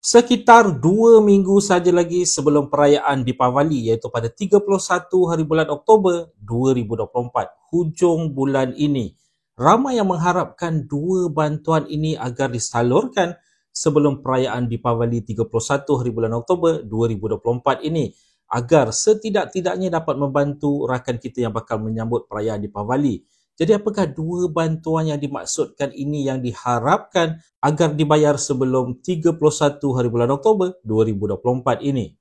Sekitar 2 minggu saja lagi sebelum perayaan Deepavali iaitu pada 31 hari bulan Oktober 2024, hujung bulan ini. Ramai yang mengharapkan dua bantuan ini agar disalurkan sebelum perayaan Deepavali 31 hari bulan Oktober 2024 ini agar setidak-tidaknya dapat membantu rakan kita yang bakal menyambut perayaan Deepavali. Jadi apakah dua bantuan yang dimaksudkan ini yang diharapkan agar dibayar sebelum 31 hari bulan Oktober 2024 ini?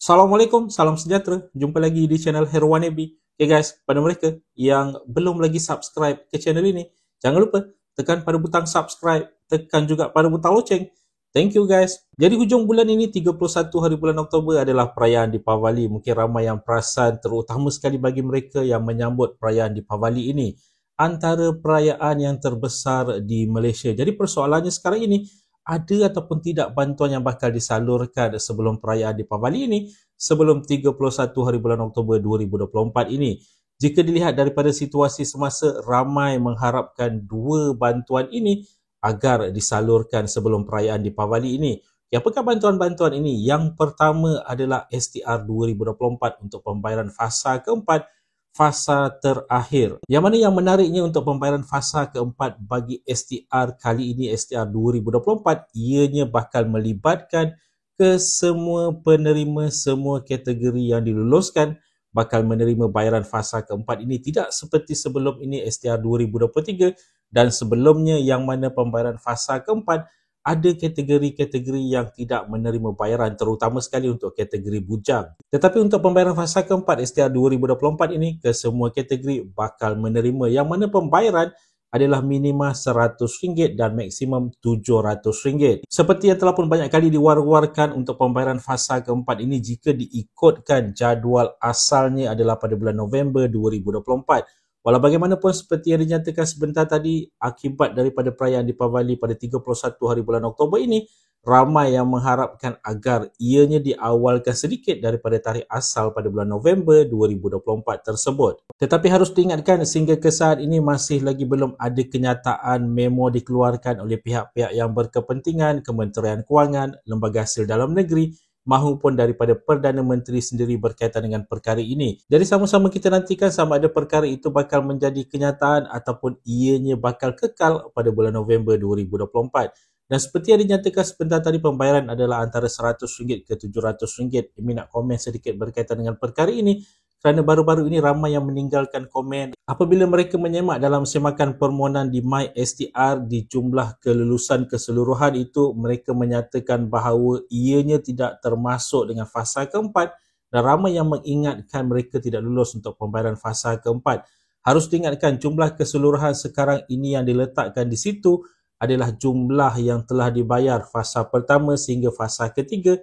Assalamualaikum, salam sejahtera. Jumpa lagi di channel Herwanebi. Okay guys, pada mereka yang belum lagi subscribe ke channel ini, jangan lupa tekan pada butang subscribe, tekan juga pada butang loceng. Thank you guys. Jadi hujung bulan ini 31 hari bulan Oktober adalah perayaan Deepavali. Mungkin ramai yang perasan, terutama sekali bagi mereka yang menyambut perayaan Deepavali ini. Antara perayaan yang terbesar di Malaysia. Jadi persoalannya sekarang ini, ada ataupun tidak bantuan yang bakal disalurkan sebelum perayaan Deepavali ini sebelum 31 hari bulan Oktober 2024 ini. Jika dilihat daripada situasi semasa, ramai mengharapkan dua bantuan ini agar disalurkan sebelum perayaan Deepavali ini. Apakah bantuan-bantuan ini? Yang pertama adalah STR 2024 untuk pembayaran fasa keempat, fasa terakhir. Yang mana yang menariknya untuk pembayaran fasa keempat bagi STR kali ini, STR 2024, ianya bakal melibatkan ke semua penerima semua kategori yang diluluskan bakal menerima bayaran fasa keempat ini, tidak seperti sebelum ini STR 2023 dan sebelumnya yang mana pembayaran fasa keempat ada kategori-kategori yang tidak menerima bayaran, terutama sekali untuk kategori bujang. Tetapi untuk pembayaran fasa keempat STR 2024 ini, ke semua kategori bakal menerima, yang mana pembayaran adalah minima RM100 dan maksimum RM700. Seperti yang telah pun banyak kali diwar-warkan untuk pembayaran fasa keempat ini, jika diikutkan jadual asalnya adalah pada bulan November 2024. Walau bagaimanapun, seperti yang dinyatakan sebentar tadi, akibat daripada perayaan Deepavali pada 31 hari bulan Oktober ini, ramai yang mengharapkan agar ianya diawalkan sedikit daripada tarikh asal pada bulan November 2024 tersebut. Tetapi harus diingatkan, sehingga ke saat ini masih lagi belum ada kenyataan memo dikeluarkan oleh pihak-pihak yang berkepentingan, Kementerian Kewangan, Lembaga Hasil Dalam Negeri, mahupun daripada Perdana Menteri sendiri berkaitan dengan perkara ini. Jadi sama-sama kita nantikan sama ada perkara itu bakal menjadi kenyataan ataupun ianya bakal kekal pada bulan November 2024. Dan seperti yang dinyatakan sebentar tadi, pembayaran adalah antara RM100 ke RM700. Ini nak komen sedikit berkaitan dengan perkara ini, kerana baru-baru ini ramai yang meninggalkan komen apabila mereka menyemak dalam semakan permohonan di MySTR di jumlah kelulusan keseluruhan itu, mereka menyatakan bahawa ianya tidak termasuk dengan fasa keempat dan ramai yang mengingatkan mereka tidak lulus untuk pembayaran fasa keempat. Harus diingatkan, jumlah keseluruhan sekarang ini yang diletakkan di situ adalah jumlah yang telah dibayar fasa pertama sehingga fasa ketiga,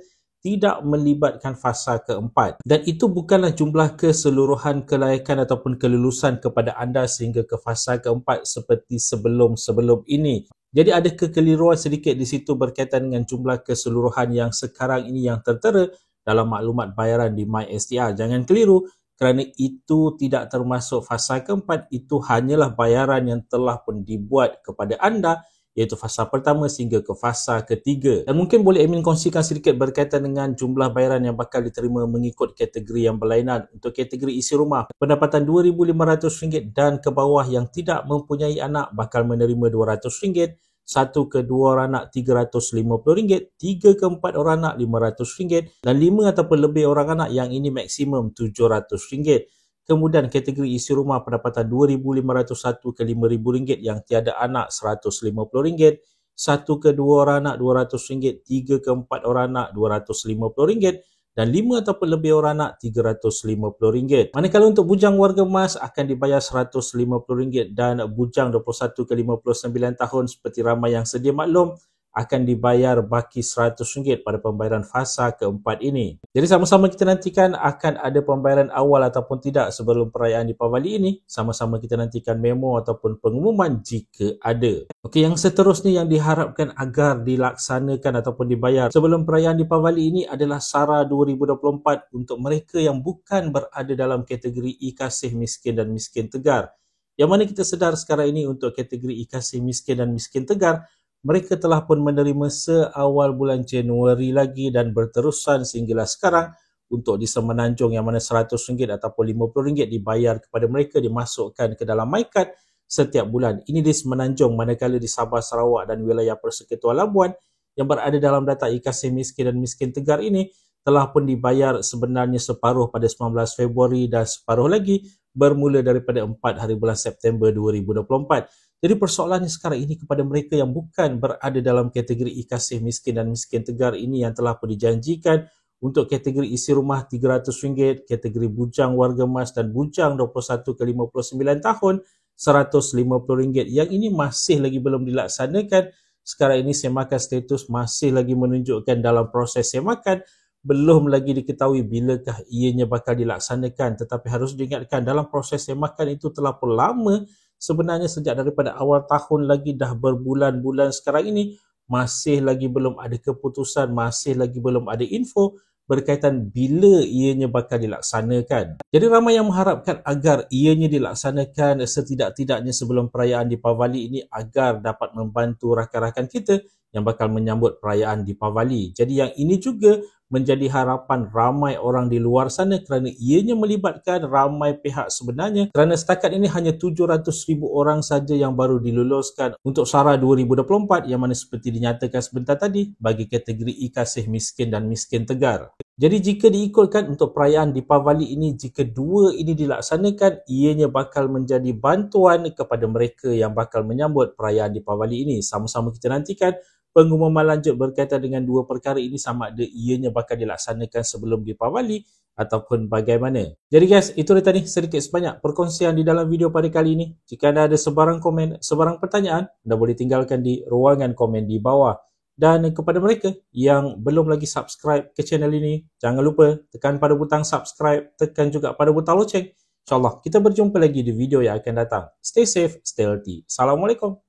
tidak melibatkan fasa keempat. Dan itu bukanlah jumlah keseluruhan kelayakan ataupun kelulusan kepada anda sehingga ke fasa keempat seperti sebelum-sebelum ini. Jadi ada kekeliruan sedikit di situ berkaitan dengan jumlah keseluruhan yang sekarang ini yang tertera dalam maklumat bayaran di MySTR. Jangan keliru, kerana itu tidak termasuk fasa keempat, itu hanyalah bayaran yang telah pun dibuat kepada anda, iaitu fasa pertama sehingga ke fasa ketiga. Dan mungkin boleh admin kongsikan sedikit berkaitan dengan jumlah bayaran yang bakal diterima mengikut kategori yang berlainan. Untuk kategori isi rumah, pendapatan RM2,500 dan ke bawah yang tidak mempunyai anak bakal menerima RM200, 1 ke 2 orang anak RM350, 3 ke 4 orang anak RM500 dan 5 ataupun lebih orang anak yang ini maksimum RM700. Kemudian kategori isi rumah, pendapatan RM2,501 ke RM5,000 yang tiada anak RM150, 1 ke 2 orang anak RM200, 3 ke 4 orang anak RM250 dan 5 ataupun lebih orang anak RM350. Manakala untuk bujang warga emas akan dibayar RM150 dan bujang 21 ke 59 tahun seperti ramai yang sedia maklum akan dibayar baki RM100 pada pembayaran fasa keempat ini. Jadi sama-sama kita nantikan akan ada pembayaran awal ataupun tidak sebelum perayaan Deepavali ini. Sama-sama kita nantikan memo ataupun pengumuman jika ada. Okey, yang seterusnya yang diharapkan agar dilaksanakan ataupun dibayar sebelum perayaan Deepavali ini adalah SARA 2024 untuk mereka yang bukan berada dalam kategori e-kasih miskin dan miskin tegar. Yang mana kita sedar sekarang ini untuk kategori IKC miskin dan miskin tegar, mereka telah pun menerima seawal bulan Januari lagi dan berterusan sehinggalah sekarang untuk di Semenanjung yang mana RM100 ataupun RM50 dibayar kepada mereka, dimasukkan ke dalam MyCard setiap bulan. Ini di Semenanjung, manakala di Sabah, Sarawak dan wilayah Persekutuan Labuan yang berada dalam data IKC miskin dan miskin tegar ini telah pun dibayar sebenarnya separuh pada 19 Februari dan separuh lagi bermula daripada 4 hari bulan September 2024. Jadi persoalannya sekarang ini kepada mereka yang bukan berada dalam kategori IKC miskin dan miskin tegar ini yang telah pun dijanjikan untuk kategori isi rumah RM300, kategori bujang warga emas dan bujang 21 ke 59 tahun RM150. Yang ini masih lagi belum dilaksanakan. Sekarang ini semakan status masih lagi menunjukkan dalam proses semakan, belum lagi diketahui bilakah ianya bakal dilaksanakan. Tetapi harus diingatkan dalam proses semakan itu telah pun lama, sebenarnya sejak daripada awal tahun lagi, dah berbulan-bulan sekarang ini masih lagi belum ada keputusan, masih lagi belum ada info berkaitan bila ianya bakal dilaksanakan. Jadi ramai yang mengharapkan agar ianya dilaksanakan setidak-tidaknya sebelum perayaan Deepavali ini agar dapat membantu rakan-rakan kita yang bakal menyambut perayaan Deepavali. Jadi yang ini juga menjadi harapan ramai orang di luar sana kerana ianya melibatkan ramai pihak sebenarnya, kerana setakat ini hanya 700,000 orang saja yang baru diluluskan untuk SARA 2024 yang mana seperti dinyatakan sebentar tadi bagi kategori IKC miskin dan miskin tegar. Jadi jika diikutkan untuk perayaan Deepavali ini, jika dua ini dilaksanakan, ianya bakal menjadi bantuan kepada mereka yang bakal menyambut perayaan Deepavali ini. Sama-sama kita nantikan pengumuman lanjut berkaitan dengan dua perkara ini, sama ada ianya bakal dilaksanakan sebelum Deepavali ataupun bagaimana. Jadi guys, itu dia tadi sedikit sebanyak perkongsian di dalam video pada kali ini. Jika anda ada sebarang komen, sebarang pertanyaan, anda boleh tinggalkan di ruangan komen di bawah. Dan kepada mereka yang belum lagi subscribe ke channel ini, jangan lupa tekan pada butang subscribe, tekan juga pada butang loceng. InsyaAllah kita berjumpa lagi di video yang akan datang. Stay safe, stay healthy. Assalamualaikum.